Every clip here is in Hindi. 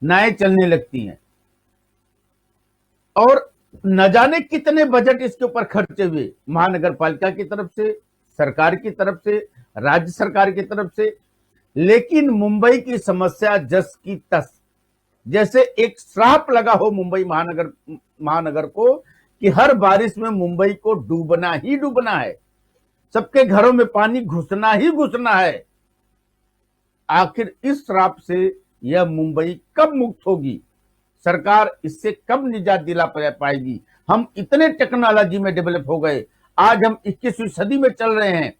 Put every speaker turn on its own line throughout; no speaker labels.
नाएं चलने लगती हैं। और न जाने कितने बजट इसके ऊपर खर्चे हुए, महानगर पालिका की तरफ से, सरकार की तरफ से, राज्य सरकार की तरफ से। लेकिन मुंबई की समस्या जस की तस, जैसे एक श्राप लगा हो मुंबई महानगर को कि हर बारिश में मुंबई को डूबना ही डूबना है, सबके घरों में पानी घुसना ही घुसना है। आखिर इस श्राप से यह मुंबई कब मुक्त होगी? सरकार इससे कब निजात दिला पाएगी? हम इतने टेक्नोलॉजी में डेवलप हो गए, आज हम 21वीं सदी में चल रहे हैं,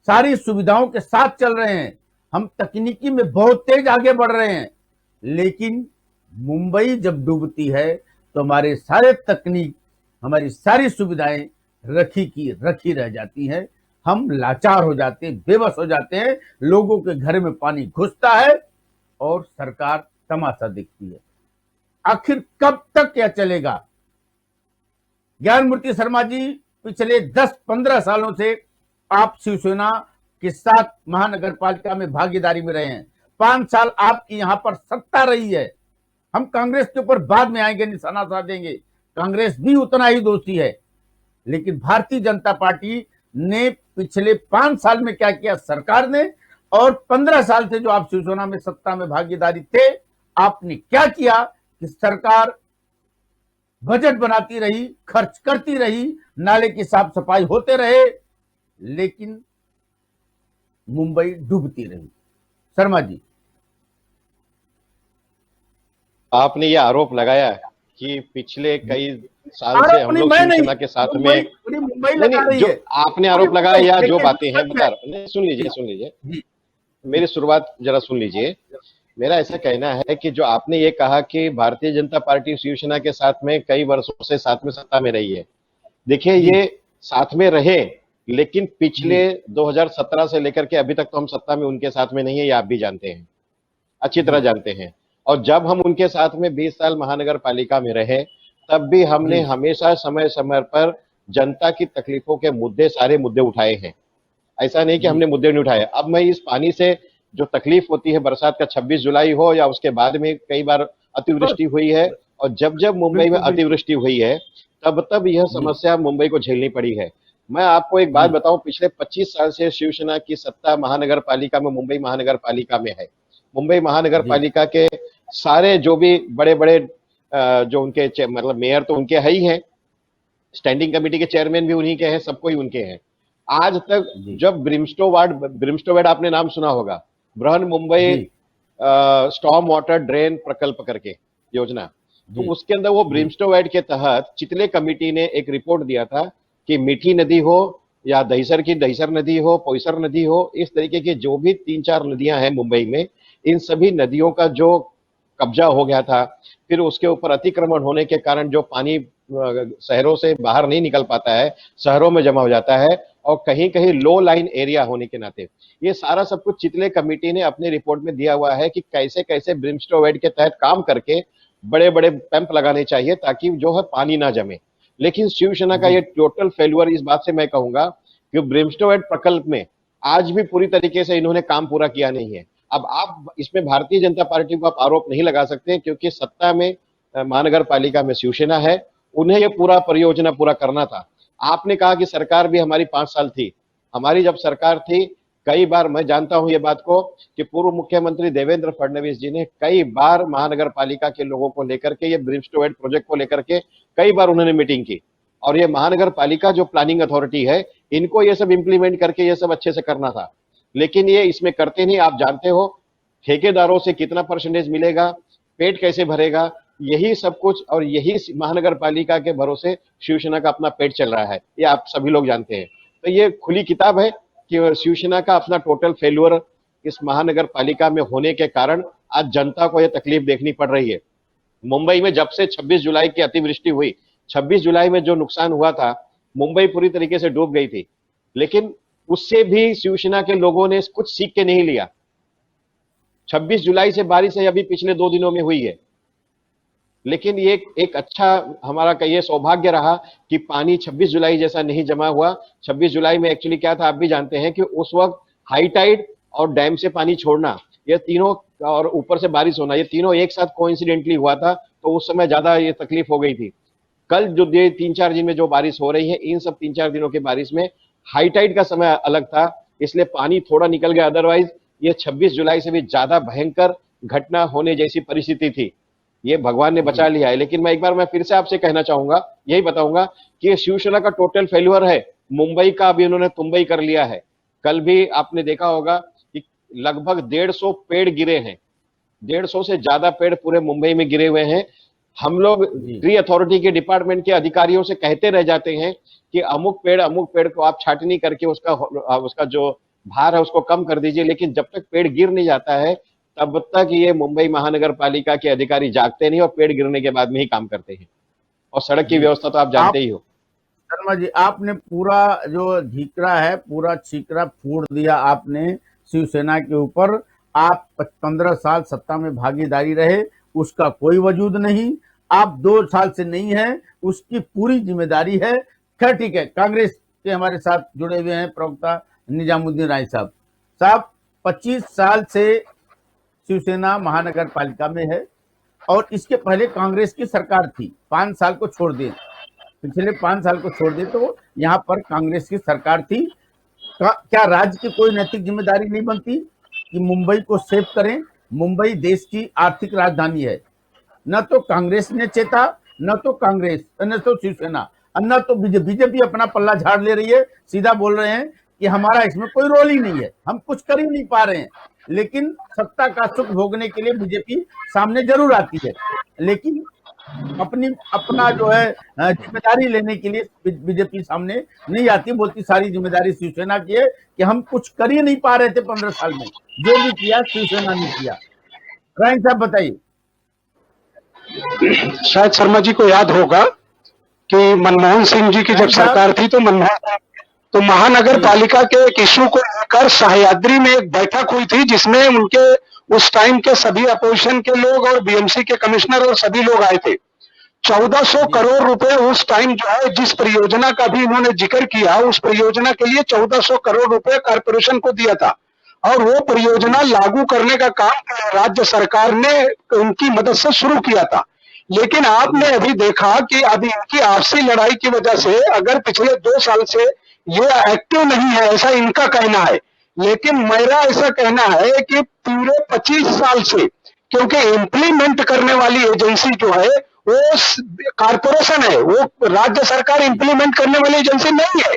सारी सुविधाओं के साथ चल रहे हैं, हम तकनीकी में बहुत तेज आगे बढ़ रहे हैं। लेकिन मुंबई जब डूबती है तो हमारे सारे तकनीक, हमारी सारी सुविधाएं रखी की रखी रह जाती हैं। हम लाचार हो जाते हैं, बेबस हो जाते हैं, लोगों के घर में पानी घुसता है और सरकार तमाशा देखती है। आखिर कब तक यह चलेगा? ज्ञानमूर्ति शर्मा जी, पिछले 10-15 सालों से आप शिवसेना के साथ महानगर पालिका में भागीदारी में रहे हैं। 5 साल आपकी यहां पर सत्ता रही है। हम कांग्रेस के ऊपर बाद में आएंगे, निशाना साधेंगे, कांग्रेस भी उतना ही दोषी है। लेकिन भारतीय जनता पार्टी ने पिछले 5 साल में क्या किया सरकार ने, और 15 साल से जो आप शिवसेना में सत्ता में भागीदारी थे, आपने क्या किया कि सरकार बजट बनाती रही, खर्च करती रही, नाले की साफ सफाई होते रहे, लेकिन मुंबई डूबती रही। शर्मा जी,
आपने ये आरोप लगाया कि पिछले कई साल से हम लोग शिवसेना के साथ में
मुंबई लगा रही
जो
है।
आपने आरोप लगाया या जो बातें हैं बता रहा, सुन लीजिए मेरी शुरुआत जरा सुन लीजिए। मेरा ऐसा कहना है कि जो आपने ये कहा कि भारतीय जनता पार्टी शिवसेना के साथ में कई वर्षों से साथ में सत्ता में रही है, देखिए ये साथ में रहे, लेकिन पिछले 2017 से लेकर के अभी तक तो हम सत्ता में उनके साथ में नहीं है, ये आप भी जानते हैं, अच्छी तरह जानते हैं। और जब हम उनके साथ में 20 साल महानगर पालिका में रहे, तब भी हमने हमेशा समय समय पर जनता की तकलीफों के मुद्दे, सारे मुद्दे उठाए हैं। ऐसा नहीं कि हमने मुद्दे नहीं उठाए। अब मैं इस पानी से जो तकलीफ होती है, बरसात का 26 जुलाई हो या उसके बाद में कई बार अतिवृष्टि हुई है, और जब जब मुंबई में अतिवृष्टि हुई है तब तब यह समस्या मुंबई को झेलनी पड़ी है। मैं आपको एक बात बताऊं, पिछले 25 साल से शिवसेना की सत्ता महानगर पालिका में, मुंबई महानगर पालिका में है। मुंबई महानगर पालिका के सारे जो भी बड़े बड़े जो उनके मतलब मेयर तो उनके है ही हैं, स्टैंडिंग कमेटी के चेयरमैन भी उन्हीं के हैं, सबको ही उनके हैं। आज तक जब ब्रिमस्टोवेड आपने नाम सुना होगा, Brihan Mumbai storm water drain प्रकल्प करके योजना, तो उसके अंदर वो ब्रिमस्टोवेड के तहत चितले कमेटी ने एक रिपोर्ट दिया था कि मीठी नदी हो या दहिसर की दहिसर नदी हो, पोईसर नदी हो, इस तरीके की जो भी 3-4 नदियां हैं मुंबई में, इन सभी नदियों का जो कब्जा हो गया था, फिर उसके ऊपर अतिक्रमण होने के कारण जो पानी शहरों से बाहर नहीं निकल पाता है, शहरों में जमा हो जाता है, और कहीं कहीं लो लाइन एरिया होने के नाते ये सारा सब कुछ चितले कमेटी ने अपनी रिपोर्ट में दिया हुआ है कि कैसे कैसे ब्रिमस्टोवेड के तहत काम करके बड़े बड़े पंप लगाने चाहिए ताकि जो है पानी ना जमे। लेकिन शिवसेना का ये टोटल फेल्यूर इस बात से मैं कहूंगा कि ब्रिमस्टोवेड प्रकल्प में आज भी पूरी तरीके से इन्होंने काम पूरा किया नहीं है। अब आप इसमें भारतीय जनता पार्टी को आप आरोप नहीं लगा सकते, क्योंकि सत्ता में महानगर पालिका में शिवसेना है, उन्हें यह पूरा परियोजना पूरा करना था। आपने कहा कि सरकार भी हमारी 5 साल थी, हमारी जब सरकार थी, कई बार मैं जानता हूं ये बात को कि पूर्व मुख्यमंत्री देवेंद्र फडणवीस जी ने कई बार महानगर पालिका के लोगों को लेकर के, ये ब्रिमस्टोवेड प्रोजेक्ट को लेकर के कई बार उन्होंने मीटिंग की, और ये महानगर पालिका जो प्लानिंग अथॉरिटी है, इनको ये सब इंप्लीमेंट करके ये सब अच्छे से करना था, लेकिन ये इसमें करते नहीं। आप जानते हो ठेकेदारों से कितना परसेंटेज मिलेगा, पेट कैसे भरेगा, यही सब कुछ, और यही महानगर पालिका के भरोसे शिवसेना का अपना पेट चल रहा है, ये आप सभी लोग जानते हैं। तो ये खुली किताब है कि शिवसेना का अपना टोटल फेल्यूर इस महानगर पालिका में होने के कारण आज जनता को यह तकलीफ देखनी पड़ रही है। मुंबई में जब से 26 जुलाई की अतिवृष्टि हुई, 26 जुलाई में जो नुकसान हुआ था, मुंबई पूरी तरीके से डूब गई थी, लेकिन उससे भी शिवसेना के लोगों ने कुछ सीख के नहीं लिया। 26 जुलाई से बारिश है अभी पिछले 2 दिनों में हुई है, लेकिन ये एक अच्छा हमारा का ये सौभाग्य रहा कि पानी 26 जुलाई जैसा नहीं जमा हुआ। 26 जुलाई में एक्चुअली क्या था आप भी जानते हैं कि उस वक्त हाई टाइड और डैम से पानी छोड़ना, ये तीनों और ऊपर से बारिश होना, ये तीनों एक साथ कोइंसिडेंटली हुआ था, तो उस समय ज्यादा ये तकलीफ हो गई थी। कल जो ये 3-4 दिन में जो बारिश हो रही है, इन सब 3-4 दिनों की बारिश में हाई टाइड का समय अलग था, इसलिए पानी थोड़ा निकल गया, अदरवाइज ये 26 जुलाई से भी ज्यादा भयंकर घटना होने जैसी परिस्थिति थी। ये भगवान ने बचा लिया है। लेकिन मैं फिर से आपसे कहना चाहूंगा, यही बताऊंगा कि ये शिवसेना का टोटल फेल्यूर है। मुंबई का अभी उन्होंने तुंबई कर लिया है। कल भी आपने देखा होगा कि लगभग 150 पेड़ गिरे हैं, 150 से ज्यादा पेड़ पूरे मुंबई में गिरे हुए हैं। हम लोग ट्री अथॉरिटी के डिपार्टमेंट के अधिकारियों से कहते रह जाते हैं कि अमुक पेड़ को आप छाटनी करके उसका जो भार है उसको कम कर दीजिए, लेकिन जब तक पेड़ गिर नहीं जाता है तब तक ये मुंबई महानगर पालिका के अधिकारी जागते नहीं और पेड़ गिरने के बाद में ही काम करते हैं। और सड़क की व्यवस्था तो आप जानते ही हो।
शर्मा जी, आपने पूरा जो झीकरा है, पूरा छीकरा फोड़ दिया आपने शिवसेना के ऊपर। आप 15 साल सत्ता में भागीदारी रहे, उसका कोई वजूद नहीं। आप 2 साल से नहीं है, उसकी पूरी जिम्मेदारी है। खैर ठीक है, कांग्रेस के हमारे साथ जुड़े हुए हैं प्रवक्ता निजामुद्दीन राय साहब। 25 साल से शिवसेना महानगर पालिका में है और इसके पहले कांग्रेस की सरकार थी। 5 साल को छोड़ दिए, पिछले 5 साल को छोड़ दिए तो यहाँ पर कांग्रेस की सरकार थी। क्या राज्य की कोई नैतिक जिम्मेदारी नहीं बनती कि मुंबई को सेव करें? मुंबई देश की आर्थिक राजधानी है। न तो कांग्रेस ने चेता, न तो शिवसेना, न तो बीजेपी अपना पल्ला झाड़ ले रही है। सीधा बोल रहे हैं कि हमारा इसमें कोई रोल ही नहीं है, हम कुछ कर ही नहीं पा रहे हैं। लेकिन सत्ता का सुख भोगने के लिए बीजेपी सामने जरूर आती है, लेकिन अपना जो है जिम्मेदारी लेने के लिए बीजेपी सामने नहीं आती। बोलती सारी जिम्मेदारी शिवसेना की है कि हम कुछ कर ही नहीं पा रहे थे 15 साल में, जो भी किया शिवसेना ने किया। राय साहब बताइए।
शायद शर्मा जी को याद होगा कि मनमोहन सिंह जी की जब सरकार थी तो महानगर पालिका के एक इशू को लेकर सह्याद्री में एक बैठक हुई थी, जिसमें उनके उस टाइम के सभी अपोजिशन के लोग और बीएमसी के कमिश्नर और सभी लोग आए थे। 1400 करोड़ रुपए उस टाइम जो है, जिस परियोजना का भी इन्होंने जिक्र किया, उस परियोजना के लिए 1400 करोड़ रुपए कॉर्पोरेशन को दिया था और वो परियोजना लागू करने का काम राज्य सरकार ने उनकी मदद से शुरू किया था। लेकिन आपने अभी देखा कि अभी इनकी आपसी लड़ाई की वजह से अगर पिछले 2 साल से ये एक्टिव नहीं है, ऐसा इनका कहना है। लेकिन मेरा ऐसा कहना है कि पूरे 25 साल से, क्योंकि इम्प्लीमेंट करने वाली एजेंसी जो है वो कारपोरेशन है, वो राज्य सरकार इम्प्लीमेंट करने वाली एजेंसी नहीं है,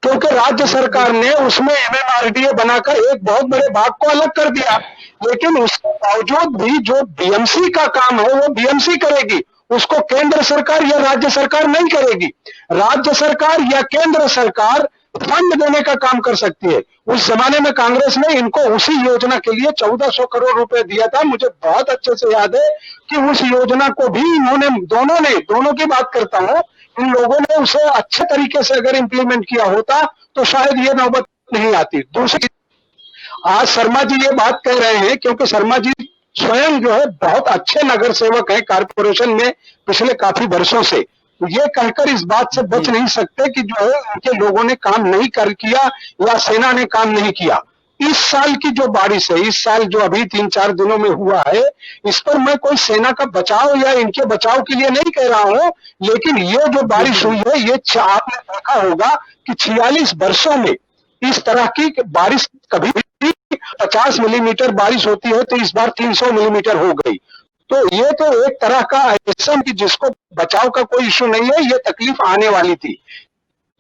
क्योंकि राज्य सरकार ने उसमें एमएमआरडीए बनाकर एक बहुत बड़े भाग को अलग कर दिया। लेकिन उसके बावजूद भी जो बीएमसी का काम है वो बीएमसी करेगी, उसको केंद्र सरकार या राज्य सरकार नहीं करेगी। राज्य सरकार या केंद्र सरकार फंड देने का काम कर सकती है। उस जमाने में कांग्रेस ने इनको उसी योजना के लिए 1400 करोड़ रुपए दिया था। मुझे बहुत अच्छे से याद है कि उस योजना को भी इन्होंने दोनों की बात करता हूं, इन लोगों ने उसे अच्छे तरीके से अगर इंप्लीमेंट किया होता तो शायद ये नौबत नहीं आती। दूसरी, आज शर्मा जी ये बात कह रहे हैं क्योंकि शर्मा जी स्वयं जो है बहुत अच्छे नगर सेवक है कारपोरेशन में पिछले काफी वर्षों से। ये कहकर इस बात से बच नहीं सकते कि जो है उनके लोगों ने काम नहीं किया या सेना ने काम नहीं किया। इस साल की जो बारिश है, इस साल जो अभी 3-4 दिनों में हुआ है, इस पर मैं कोई सेना का बचाव या इनके बचाव के लिए नहीं कह रहा हूं, लेकिन ये जो बारिश हुई है, ये आपने देखा होगा कि 46 वर्षों में इस तरह की बारिश कभी भी 50 मिलीमीटर बारिश होती है तो इस बार 300 मिलीमीटर हो गई। तो ये तो एक तरह का ऐसा कि जिसको बचाव का कोई इशू नहीं है, ये तकलीफ आने वाली थी।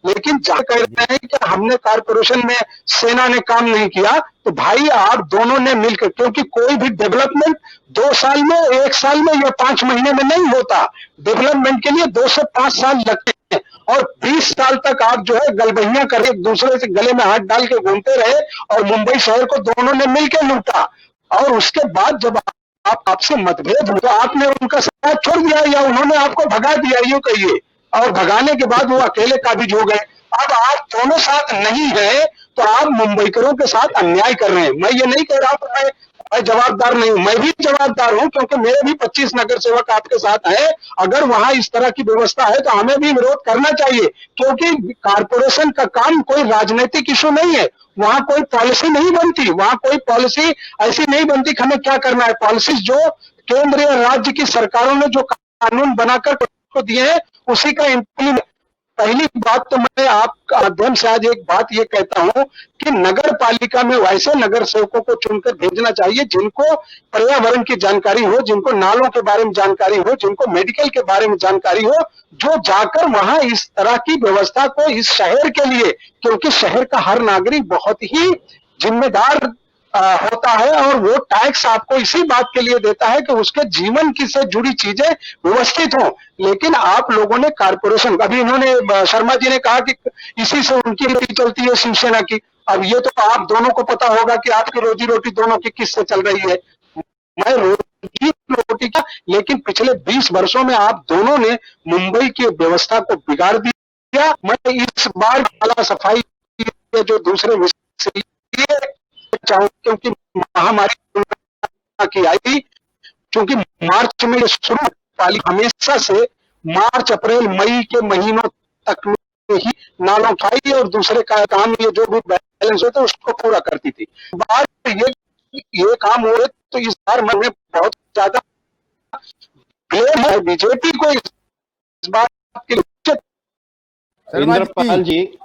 लेकिन जहां कह रहे हैं कि हमने कारपोरेशन में सेना ने काम नहीं किया, तो भाई आप दोनों ने मिलकर, क्योंकि कोई भी डेवलपमेंट 2 साल में, 1 साल में या 5 महीने में नहीं होता। डेवलपमेंट के लिए 2 से 5 साल लगते हैं और 20 साल तक आप जो है गलबहियां कर एक दूसरे से गले में हाथ डाल के घूमते रहे और मुंबई शहर को दोनों ने मिलकर लूटा। और उसके बाद जब आपसे मतभेद हुआ तो आपने उनका साथ छोड़ दिया या उन्होंने आपको भगा दिया, यूं कहिए, और भगाने के बाद वो अकेले काबिज हो गए। अब आप दोनों साथ नहीं है तो आप मुंबईकरों के साथ अन्याय कर रहे हैं। मैं ये नहीं कह रहा हूं मैं मैं जवाबदार नहीं हूं, मैं भी जवाबदार हूं क्योंकि मेरे भी 25 नगर सेवक आपके साथ हैं। अगर वहां इस तरह की व्यवस्था है तो हमें भी विरोध करना चाहिए, क्योंकि कारपोरेशन का काम कोई राजनीतिक इशू नहीं है। वहां कोई पॉलिसी नहीं बनती, वहां कोई पॉलिसी ऐसी नहीं बनती कि हमें क्या करना है। पॉलिसी जो केंद्र या राज्य की सरकारों ने जो कानून बनाकर को दिए हैं उसी का इम्प्लीमेंट। पहली बात तो मैं आपका माध्यम से आज एक बात ये कहता हूं कि नगर पालिका में वैसे नगर सेवकों को चुनकर भेजना चाहिए जिनको पर्यावरण की जानकारी हो, जिनको नालों के बारे में जानकारी हो, जिनको मेडिकल के बारे में जानकारी हो, जो जाकर वहां इस तरह की व्यवस्था को इस शहर के लिए, क्योंकि शहर का हर नागरिक बहुत ही जिम्मेदार होता है और वो टैक्स आपको इसी बात के लिए देता है कि उसके जीवन की से जुड़ी चीजें व्यवस्थित हो। लेकिन आप लोगों ने कारपोरेशन, अभी इन्होंने शर्मा जी ने कहा कि इसी से उनकी रोटी चलती है शिवसेना की। अब ये तो आप दोनों को पता होगा कि आपकी रोजी रोटी दोनों की किससे चल रही है। मैं रोजी रोटी का, लेकिन पिछले 20 वर्षों में आप दोनों ने मुंबई की व्यवस्था को बिगाड़ दिया। मैं इस बार वाला सफाई जो दूसरे विषय चाहूं, क्योंकि महामारी की आई, क्योंकि मार्च में शुरू वाली हमेशा से मार्च अप्रैल मई के महीनों तक में ही नालों खाई और दूसरे का काम ये जो भी बैलेंस होता है उसको पूरा करती थी। बार ये काम हो रहे तो इस बार मैंने बहुत ज्यादा ब्लेम है बीजेपी को इस बात के लिए।
इंद्रपाल जी,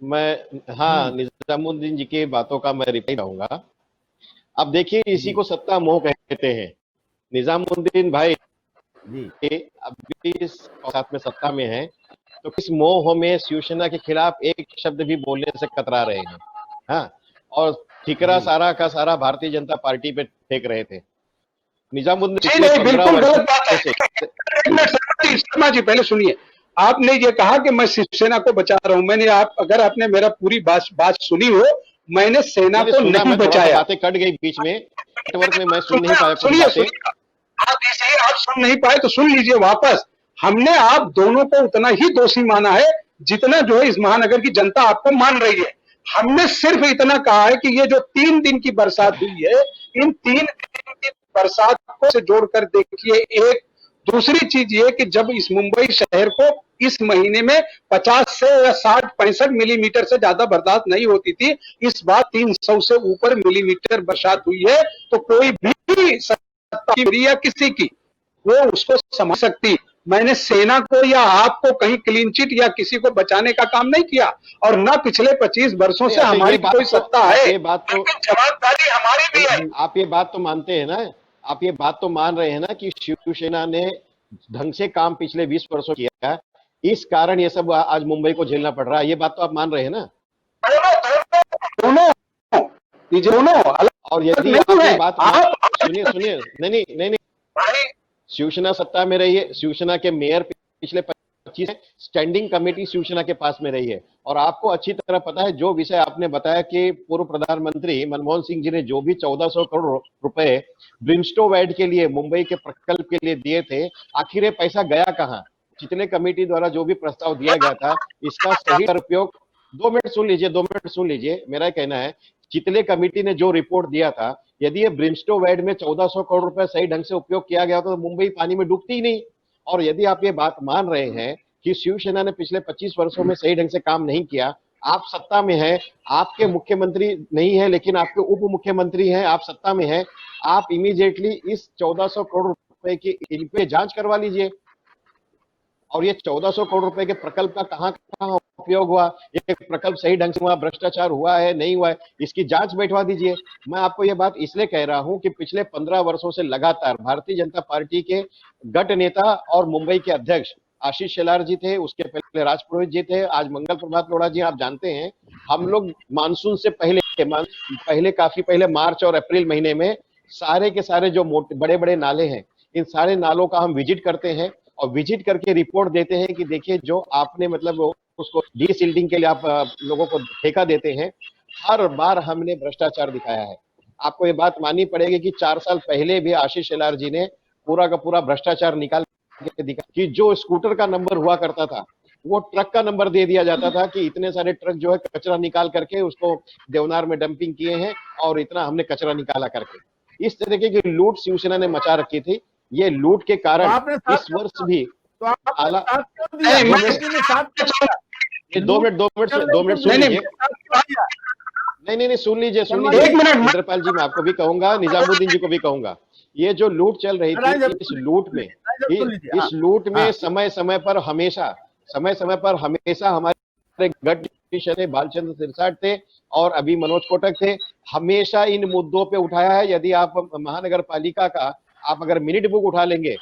मैं निजामुद्दीन जी की बातों का मैं रिप्लाई दूंगा। अब देखिए, इसी को सत्ता मोह कहते हैं। निजामुद्दीन भाई अभी इस साथ में सत्ता में है तो किस मोह में शिवसेना के खिलाफ एक शब्द भी बोलने से कतरा रहे हैं। हाँ, और ठिकरा सारा का सारा भारतीय जनता पार्टी पे फेंक रहे थे। निजामुद्दीन
बिल्कुल गलत बात है। शर्मा जी पहले सुनिए, आपने ये कहा कि मैं शिवसेना को बचा रहा हूं। मैंने अगर आपने मेरा पूरी बात सुनी हो, मैंने सेना को नहीं बचाया।
बातें कट गई बीच में, नेटवर्क में मैं सुन नहीं पाया।
सुनिए, आप सुन नहीं पाए तो सुन लीजिए वापस। हमने आप दोनों को उतना ही दोषी माना है जितना जो है इस महानगर की जनता आपको मान रही है। हमने सिर्फ इतना कहा है कि ये जो 3 दिन की बरसात हुई है, इन 3 दिन की बरसात को से जोड़कर देखिए। एक दूसरी चीज ये कि जब इस मुंबई शहर को इस महीने में 50 से या 60-65 मिलीमीटर से ज्यादा बर्दाश्त नहीं होती थी, इस बार 300 से ऊपर मिलीमीटर बरसात हुई है। तो कोई भी सत्ता या किसी की वो उसको समझ सकती। मैंने सेना को या आपको कहीं क्लीन चिट या किसी को बचाने का काम नहीं किया, और ना पिछले 25 वर्षों से हमारी कोई सत्ता है।
ये बात तो
जवाबदारी हमारी भी है।
आप ये बात तो मानते हैं ना, आप ये बात तो मान रहे हैं ना कि शिवसेना ने ढंग से काम पिछले 20 वर्षों किया, इस कारण ये सब आज मुंबई को झेलना पड़ रहा है। ये बात तो आप मान रहे हैं ना?
दोनों
और यदि आप ये बात सुनिए, नहीं, शिवसेना सत्ता में रही है, शिवसेना के मेयर पिछले 25 स्टैंडिंग कमेटी शिवसेना के पास में रही है। और आपको अच्छी तरह पता है, जो विषय आपने बताया कि पूर्व प्रधानमंत्री मनमोहन सिंह जी ने जो भी 1400 करोड़ रुपए ब्रिमस्टोवेड के लिए, मुंबई के प्रकल्प के लिए दिए थे, आखिर ये पैसा गया कहां? चितले कमेटी द्वारा जो भी प्रस्ताव दिया गया था, इसका सही उपयोग 2 मिनट सुन लीजिए। मेरा कहना है, चितले कमेटी ने जो रिपोर्ट दिया था, यदि ये ब्रिमस्टोवेड में 1400 करोड़ रुपए सही ढंग से उपयोग किया गया तो मुंबई पानी में डूबती ही नहीं। और यदि आप ये बात मान रहे हैं कि शिवसेना ने पिछले 25 वर्षों में सही ढंग से काम नहीं किया, आप सत्ता में हैं, आपके मुख्यमंत्री नहीं है लेकिन आपके उप मुख्यमंत्री हैं, आप सत्ता में हैं, आप इमीडिएटली इस 1400 करोड़ रुपए की इन पे जांच करवा लीजिए। और ये 1400 करोड़ रुपए के प्रकल्प का कहां उपयोग हुआ, ये प्रकल्प सही ढंग से हुआ, भ्रष्टाचार हुआ है नहीं हुआ है, इसकी जांच बैठवा दीजिए। मैं आपको ये बात इसलिए कह रहा हूं कि पिछले 15 वर्षों से लगातार भारतीय जनता पार्टी के गट नेता और मुंबई के अध्यक्ष आशीष शेलार जी थे, उसके पहले राज पुरोहित जी थे, आज मंगल प्रभात लोढ़ा जी। आप जानते हैं, हम लोग मानसून से पहले काफी पहले मार्च और अप्रैल महीने में सारे के सारे जो बड़े बड़े नाले हैं, इन सारे नालों का हम विजिट करते हैं और विजिट करके रिपोर्ट देते हैं कि देखिए जो आपने मतलब उसको डीसिल्टिंग के लिए आप लोगों को ठेका देते हैं, हर बार हमने भ्रष्टाचार दिखाया है। आपको ये बात माननी पड़ेगी कि 4 साल पहले भी आशीष शेलार जी ने पूरा का पूरा भ्रष्टाचार निकाल के दिखा कि जो स्कूटर का नंबर हुआ करता था वो ट्रक का नंबर दे दिया जाता था कि इतने सारे ट्रक जो है कचरा निकाल करके उसको देवनार में डंपिंग किए हैं और इतना हमने कचरा निकाला करके। इस तरीके की लूट शिवसेना ने मचा रखी थी। ये लूट के कारण
आपने साथ
इस वर्ष भी
तो आपने
आला
साथ क्यों दिया?
नहीं, मैं-
बीजेपी ने साथ क्यों दिया?
ये 2 मिनट सुन
नहीं,
लीजिए। नहीं, सुन लीजिए
एक मिनट,
इंद्रपाल जी, मैं आपको भी कहूंगा, निजामुद्दीन जी को भी कहूंगा। ये जो लूट चल रही थी, इस लूट में समय समय पर हमेशा हमारे गढ़ किशन बालचंद्र सिरसाट थे और अभी मनोज कोटक थे, हमेशा इन मुद्दों पे उठाया है। यदि आप महानगर पालिका का आप अगर मिनट बुक उठा लेंगे,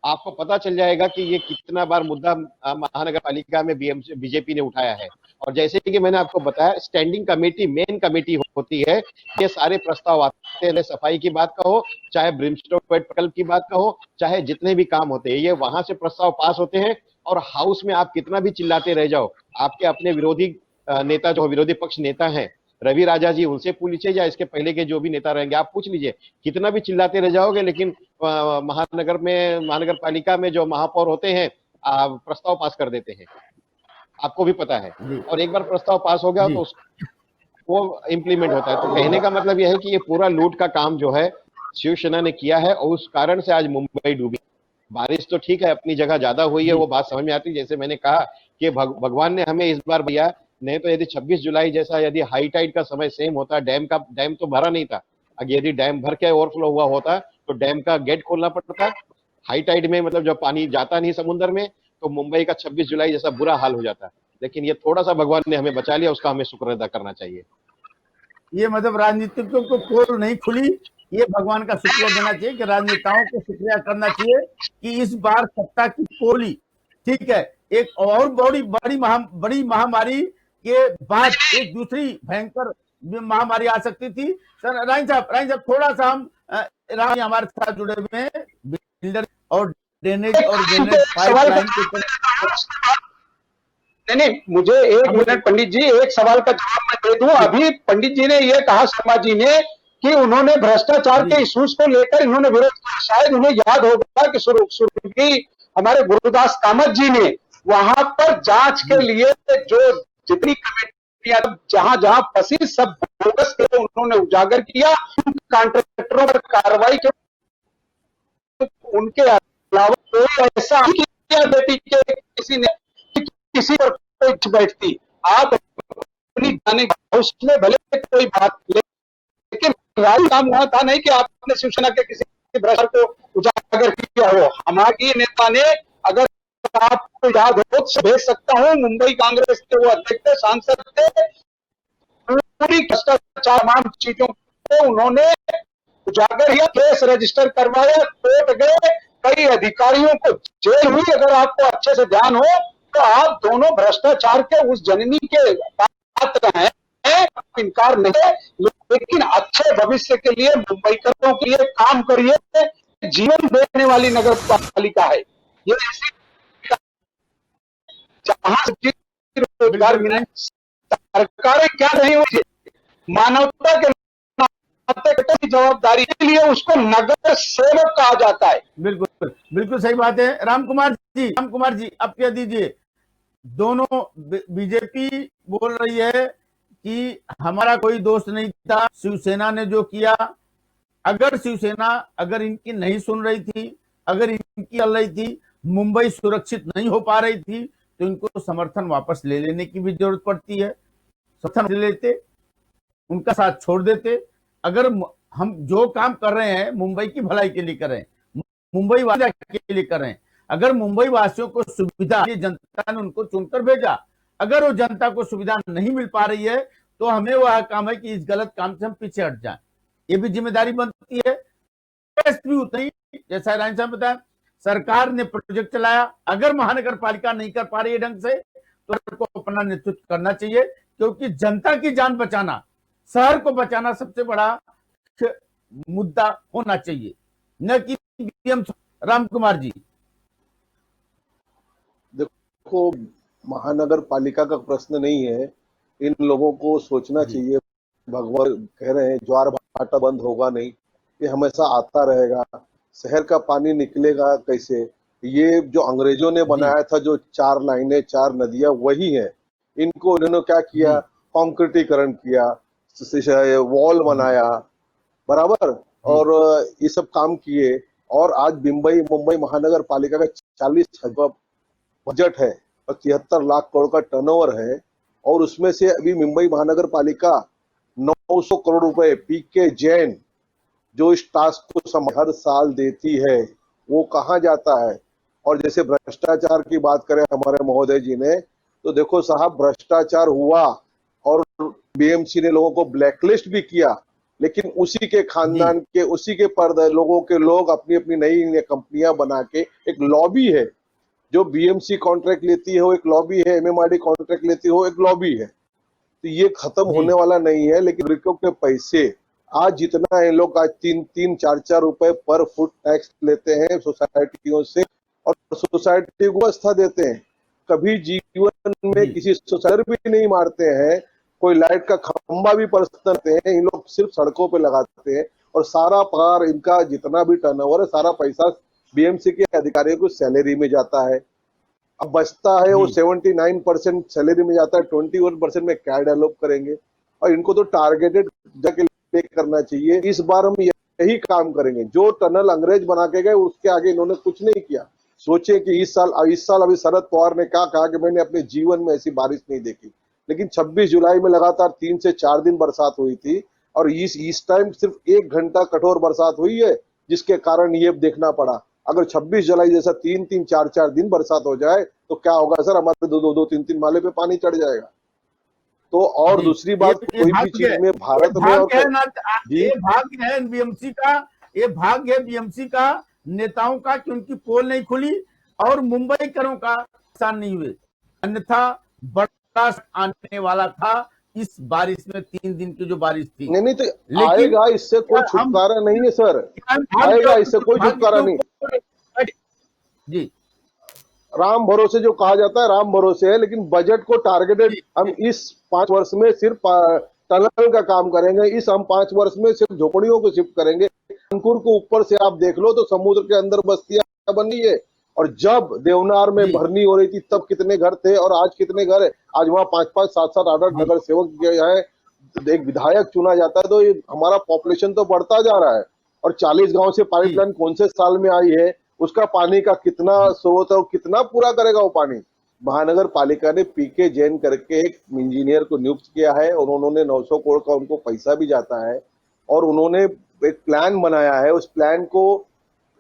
आपको पता चल जाएगा कि ये कितना बार मुद्दा महानगर पालिका में बीजेपी ने उठाया है। और जैसे कि मैंने आपको बताया, स्टैंडिंग कमेटी मेन कमेटी होती है, ये सारे प्रस्ताव आते हैं, सफाई की बात कहो, चाहे ब्रिमस्टोन प्रकल्प की बात कहो, चाहे जितने भी काम होते हैं, ये वहां से प्रस्ताव पास होते हैं। और हाउस में आप कितना भी चिल्लाते रह जाओ, आपके अपने विरोधी नेता जो विरोधी पक्ष नेता हैं, रवि राजा जी, उनसे पूछ लीजिए, या इसके पहले के जो भी नेता रहेंगे आप पूछ लीजिए, कितना भी चिल्लाते रह जाओगे, लेकिन महानगर पालिका में जो महापौर होते हैं प्रस्ताव पास कर देते हैं, आपको भी पता है। और एक बार प्रस्ताव पास हो गया तो वो इम्प्लीमेंट होता है। तो कहने का मतलब यह है कि ये पूरा लूट का काम जो है शिवसेना ने किया है, और उस कारण से आज मुंबई डूबी। बारिश तो ठीक है, अपनी जगह ज्यादा हुई है, वो बात समझ में आती है। जैसे मैंने कहा कि भगवान ने हमें इस बार भैया, नहीं तो यदि 26 जुलाई जैसा यदि हाई टाइड का समय सेम होता, डैम तो भरा नहीं था, अगर यदि डैम भर के ओवरफ्लो हुआ होता तो डैम का गेट खोलना पड़ता। हाई टाइड में मतलब जब पानी जाता नहीं समुद्र में, तो मुंबई का 26 जुलाई जैसा बुरा हाल हो जाता। लेकिन ये थोड़ा सा भगवान ने हमें बचा लिया, उसका हमें शुक्र अदा करना चाहिए।
ये मतलब राजनीतिकों को पोल नहीं खुली, ये भगवान का शुक्रिया देना चाहिए कि राजनेताओं को शुक्रिया करना चाहिए कि इस बार सत्ता की पोली, ठीक है, एक और बड़ी महामारी के बाद एक दूसरी भयंकर महामारी आ सकती थी। सर राइन साहब थोड़ा सा हम हमारे साथ जुड़े हुए हैं बिल्डर और ड्रेनेज पाइपलाइन के।
नहीं, मुझे एक मिनट पंडित जी, एक सवाल का जवाब मैं दे दूं। अभी पंडित जी ने ये कहा, शर्मा जी ने, कि उन्होंने भ्रष्टाचार के इश्यूज को लेकर इन्होंने विरोध किया। शायद उन्हें याद होगा कि शुरू हमारे गुरुदास कामत जी ने वहां पर जांच के लिए जो जितनी कमेटियां जहां फंसी, सब बोगस थे, उन्होंने उजागर किया। कॉन्ट्रैक्टरों पर कार्रवाई की, उनके अलावा कोई ऐसा किया बेटी के किसी ने किसी पर कोई बैठती। आप अपनी जाने उसमें भले कोई बात, लेकिन राज काम हुआ था नहीं कि आपने शिवसेना के किसी भ्रष्टाचार को उजागर किया हो। हमारे नेता ने, अगर आपको याद हो तो भेज सकता हूं, मुंबई कांग्रेस के वो अध्यक्ष सांसद थे, पूरी भ्रष्टाचार तमाम चीजों को उन्होंने उजागर किया, केस रजिस्टर करवाया, कोर्ट गए, कई अधिकारियों को जेल हुई। अगर आपको अच्छे से ध्यान हो तो आप दोनों भ्रष्टाचार के उस जननी के पात्र हैं, इनकार नहीं है, लेकिन अच्छे भविष्य के लिए मुंबईकरों के लिए काम करिए। जीवन देने वाली नगर पालिका है ये, जहां रोजगार मिले। सरकारें क्या नहीं हुई, मानवता के नाते जवाबदारी के लिए उसको नगर सेवक कहा जाता है।
बिल्कुल सही बात है। राम कुमार जी अब कह दीजिए, दोनों बीजेपी बोल रही है कि हमारा कोई दोस्त नहीं था, शिवसेना ने जो किया, अगर शिवसेना अगर इनकी नहीं सुन रही थी, अगर इनकी चल रही थी, मुंबई सुरक्षित नहीं हो पा रही थी, तो इनको समर्थन वापस ले लेने की भी जरूरत पड़ती है। समर्थन ले लेते, उनका साथ छोड़ देते। अगर हम जो काम कर रहे हैं मुंबई की भलाई के लिए कर रहे हैं, मुंबई वासियों के लिए कर रहे हैं, अगर मुंबई वासियों को सुविधा, जनता ने उनको चुनकर भेजा, अगर वो जनता को सुविधा नहीं मिल पा रही है, तो हमें वह काम है कि इस गलत काम से हम पीछे हट जाएं। ये भी जिम्मेदारी बनती है। भी उतनी, जैसा राइन साहब बताया, सरकार ने प्रोजेक्ट चलाया, अगर महानगर पालिका नहीं कर पा रही है ढंग से, तो को अपना नेतृत्व करना चाहिए, क्योंकि जनता की जान बचाना, शहर को बचाना सबसे बड़ा मुद्दा होना चाहिए, न कि राम कुमार जी।
देखो, महानगर पालिका का प्रश्न नहीं है, इन लोगों को सोचना चाहिए। भगवान कह रहे हैं ज्वार भाटा बंद होगा नहीं, ये हमेशा आता रहेगा। शहर का पानी निकलेगा कैसे? ये जो अंग्रेजों ने बनाया था, जो 4 लाइनें 4 नदियां, वही है। इनको इन्होंने क्या किया? कंक्रीटीकरण किया, वॉल बनाया, बराबर, और ये सब काम किए। और आज मुंबई महानगर पालिका का 40,000 बजट है और 73 लाख करोड़ का टर्नओवर है। और उसमें से अभी मुंबई महानगर पालिका 900 करोड़ रुपए पीके जैन जो इस टास्क को हर साल देती है वो कहाँ जाता है। और जैसे भ्रष्टाचार की बात करें हमारे महोदय जी ने, तो देखो साहब, भ्रष्टाचार हुआ और बीएमसी ने लोगों को ब्लैकलिस्ट भी किया, लेकिन उसी के खानदान के, उसी के लोगों के लोग अपनी अपनी नई कंपनियां बना के, एक लॉबी है जो बीएमसी कॉन्ट्रैक्ट लेती है, वो एक लॉबी है, एमएमआरडी कॉन्ट्रैक्ट लेती है, वो एक लॉबी है। तो ये खत्म होने वाला नहीं है। लेकिन नागरिकों के पैसे आज जितना इन लोग आज 3-4 रुपए पर फुट टैक्स लेते हैं सोसाइटियों से और सोसाइटी को व्यवस्था देते हैं, कभी जीवन में किसी सोसाइटी भी नहीं मारते हैं, कोई लाइट का खंबा भी परसते हैं, इन लोग सिर्फ सड़कों पे लगाते हैं। और सारा पार इनका जितना भी टर्नओवर है, सारा पैसा बीएमसी के अधिकारियों को सैलरी में जाता है। अब बचता है वो 79% सैलरी में जाता है, 21% में क्या डेवलप करेंगे। और इनको तो टारगेटेड जाके करना चाहिए। इस बार हम यही काम करेंगे। जो टनल अंग्रेज बना के गए उसके आगे इन्होंने कुछ नहीं किया। सोचे कि इस साल अभी शरद पवार ने क्या कहा कि मैंने अपने जीवन में ऐसी बारिश नहीं देखी, लेकिन 26 जुलाई में लगातार 3 से 4 दिन बरसात हुई थी और इस टाइम सिर्फ 1 घंटा कठोर बरसात हुई है, जिसके कारण ये देखना पड़ा। अगर 26 जुलाई जैसा 3-3, 4-4 दिन बरसात हो जाए तो क्या होगा सर, हमारे 2-2, 3-3 माले पे पानी चढ़ जाएगा। तो और दूसरी बात, कोई भी चीज में भारत में और
ये भाग्य है बीएमसी का, ये भाग्य है बीएमसी का, नेताओं का, कि उनकी पोल नहीं खुली और मुंबई करों का नुकसान नहीं हुए, अन्यथा बड़ा आने वाला था इस बारिश में। 3 दिन की जो बारिश थी,
नहीं तो आएगा, इससे कोई छुटकारा नहीं है सर, आएगा, इससे कोई छुटकारा नहीं
जी।
राम भरोसे जो कहा जाता है, राम भरोसे है, लेकिन बजट को टारगेटेड हम इस 5 वर्ष में सिर्फ टनल का काम करेंगे, हम 5 वर्ष में सिर्फ झोपड़ियों को शिफ्ट करेंगे। अंकुर को ऊपर से आप देख लो तो समुद्र के अंदर बस्तियां बन रही है, और जब देवनार में भरनी हो रही थी तब कितने घर थे और आज कितने घर है। आज वहाँ 5-5, 7-7, 8-8 नगर सेवक है, एक विधायक चुना जाता है, तो ये हमारा पॉपुलेशन तो बढ़ता जा रहा है। और 40 गांव से पाइपलाइन कौन से साल में आई है, उसका पानी का कितना स्रोत है, कितना पूरा करेगा वो पानी। महानगर पालिका ने पीके जैन करके एक इंजीनियर को नियुक्त किया है और उन्होंने 900 करोड़ का उनको पैसा भी जाता है और उन्होंने एक प्लान बनाया है, उस प्लान को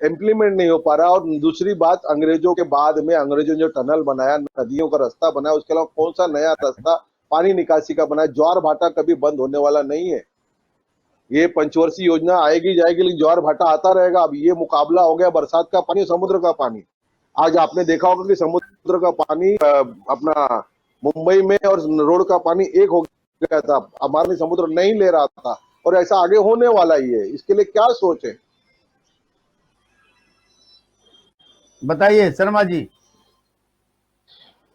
इम्प्लीमेंट नहीं हो पा रहा। और दूसरी बात, अंग्रेजों के बाद में अंग्रेजों ने जो टनल बनाया, नदियों का रास्ता बनाया, उसके अलावा कौन सा नया रास्ता पानी निकासी का बनाया। ज्वार भाटा कभी बंद होने वाला नहीं है। ये पंचवर्षीय योजना आएगी जाएगी, लेकिन ज्वार भाटा आता रहेगा। अब ये मुकाबला हो गया बरसात का पानी, समुद्र का पानी। आज आपने देखा होगा कि समुद्र का पानी अपना मुंबई में और रोड का पानी एक हो गया था, हमारे समुद्र नहीं ले रहा था, और ऐसा आगे होने वाला ही है। इसके लिए क्या सोच है,
बताइए शर्मा जी।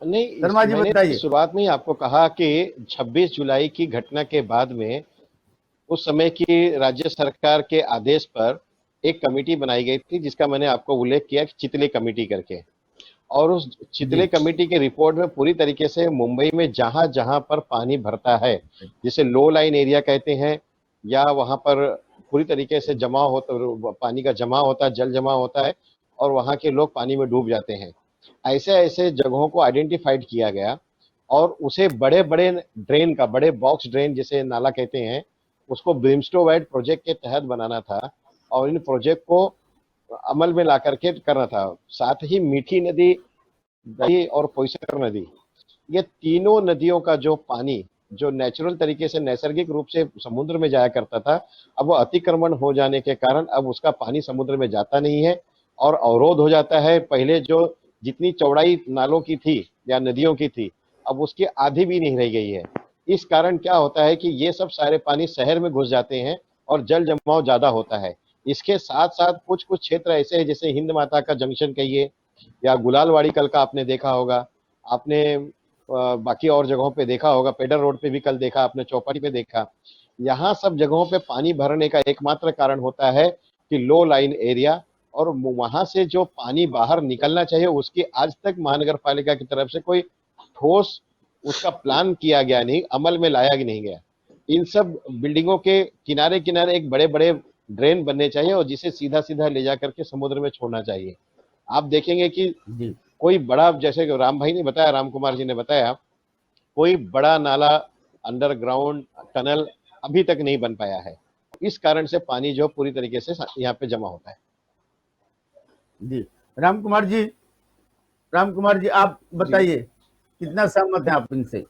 नहीं,
शर्मा जी बताइए।
शुरुआत में ही आपको कहा कि 26 जुलाई की घटना के बाद में उस समय की राज्य सरकार के आदेश पर एक कमेटी बनाई गई थी, जिसका मैंने आपको उल्लेख किया कि चितले कमेटी करके। और उस चितले कमेटी के रिपोर्ट में पूरी तरीके से मुंबई में जहां जहां पर पानी भरता है, जिसे लो लाइन एरिया कहते हैं, या वहां पर पूरी तरीके से जमा होता, पानी का जमा होता है, जल जमा होता है और वहां के लोग पानी में डूब जाते हैं, ऐसे ऐसे जगहों को आइडेंटिफाइड किया गया और उसे बड़े बड़े ड्रेन का, बड़े बॉक्स ड्रेन जिसे नाला कहते हैं, उसको ब्रिमस्टोवेड प्रोजेक्ट के तहत बनाना था और इन प्रोजेक्ट को अमल में ला करके करना था। साथ ही मीठी नदी, दही और पोइसर नदी, ये तीनों नदियों का जो पानी जो नेचुरल तरीके से नैसर्गिक रूप से समुद्र में जाया करता था, अब वो अतिक्रमण हो जाने के कारण अब उसका पानी समुद्र में जाता नहीं है और अवरोध हो जाता है। पहले जो जितनी चौड़ाई नालों की थी या नदियों की थी, अब उसकी आधी भी नहीं रह गई है। इस कारण क्या होता है कि ये सब सारे पानी शहर में घुस जाते हैं और जल जमाव ज्यादा होता है। इसके साथ साथ कुछ कुछ क्षेत्र ऐसे हैं, जैसे हिंद माता का जंक्शन कहिए या गुलालवाड़ी कल का आपने देखा होगा, आपने बाकी और जगहों पे देखा होगा, पेडर रोड पे भी कल देखा आपने, चौपाटी पे देखा। यहाँ सब जगहों पे पानी भरने का एकमात्र कारण होता है कि लो लाइन एरिया, और वहां से जो पानी बाहर निकलना चाहिए उसकी आज तक महानगर पालिका की तरफ से कोई ठोस उसका प्लान किया गया नहीं, अमल में लाया नहीं गया। इन सब बिल्डिंगों के किनारे किनारे एक बड़े बड़े ड्रेन बनने चाहिए और जिसे सीधा सीधा ले जा करके समुद्र में छोड़ना चाहिए। आप देखेंगे कि
जी
कोई बड़ा, जैसे कि राम भाई ने बताया, राम कुमार जी ने बताया, कोई बड़ा नाला, अंडरग्राउंड टनल अभी तक नहीं बन पाया है। इस कारण से पानी जो पूरी तरीके से यहाँ पे जमा होता है।
जी राम कुमार जी आप बताइए, कितना सहमत हैं आप इनसे?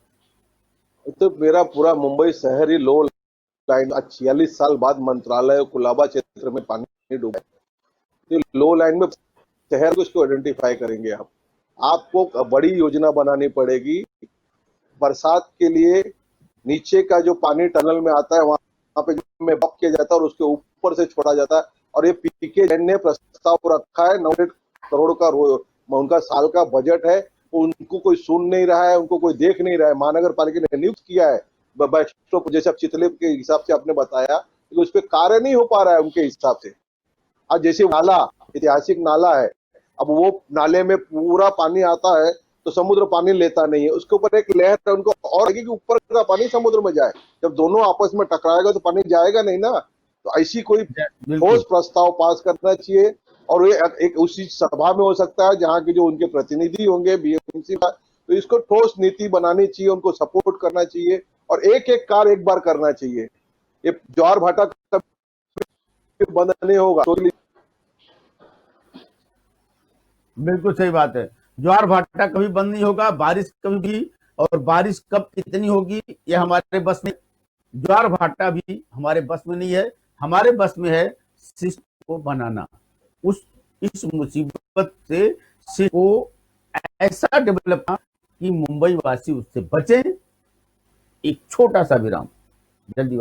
तो मेरा पूरा मुंबई शहर ही लो लाइन, 46 साल बाद मंत्रालय कुलाबा क्षेत्र में पानी डूबा है। लो लाइन में शहर को इसको आइडेंटिफाई करेंगे आप, आपको बड़ी योजना बनानी पड़ेगी बरसात के लिए। नीचे का जो पानी टनल में आता है वहां पे में बक किया जाता है और उसके ऊपर से छोड़ा जाता है। और ये पीके जैन ने प्रस्ताव रखा है, 9 करोड़ का उनका साल का बजट है। उनको कोई सुन नहीं रहा है, उनको कोई देख नहीं रहा है। महानगर पालिका ने नियुक्त किया है जैसे अब चितले के हिसाब से आपने बताया, तो उस पर कार्य नहीं हो पा रहा है उनके हिसाब से। आज जैसे नाला, ऐतिहासिक नाला है, अब वो नाले में पूरा पानी आता है तो समुद्र पानी लेता नहीं है, उसके ऊपर एक लहर है उनको और लगी कि ऊपर का पानी समुद्र में जाए। जब दोनों आपस में टकराएगा तो पानी जाएगा नहीं ना। तो ऐसी कोई ठोस प्रस्ताव पास करना चाहिए और ये एक उसी सभा में हो सकता है जहाँ के जो उनके प्रतिनिधि होंगे बीएमसी का, तो इसको ठोस नीति बनानी चाहिए, उनको सपोर्ट करना चाहिए और एक एक कार्य एक बार करना चाहिए। ये ज्वार भाटा बंद नहीं होगा। तो
बिल्कुल सही बात है, ज्वार भाटा कभी बंद नहीं होगा, बारिश कभी भी, और बारिश कब कितनी होगी ये हमारे बस में, ज्वार भाटा भी हमारे बस में नहीं है। हमारे बस में है सिस्टम को बनाना, इस मुसीबत से सिस्टम को ऐसा डेवलप कि मुंबई वासी उससे बचे। एक छोटा सा विराम, जल्दी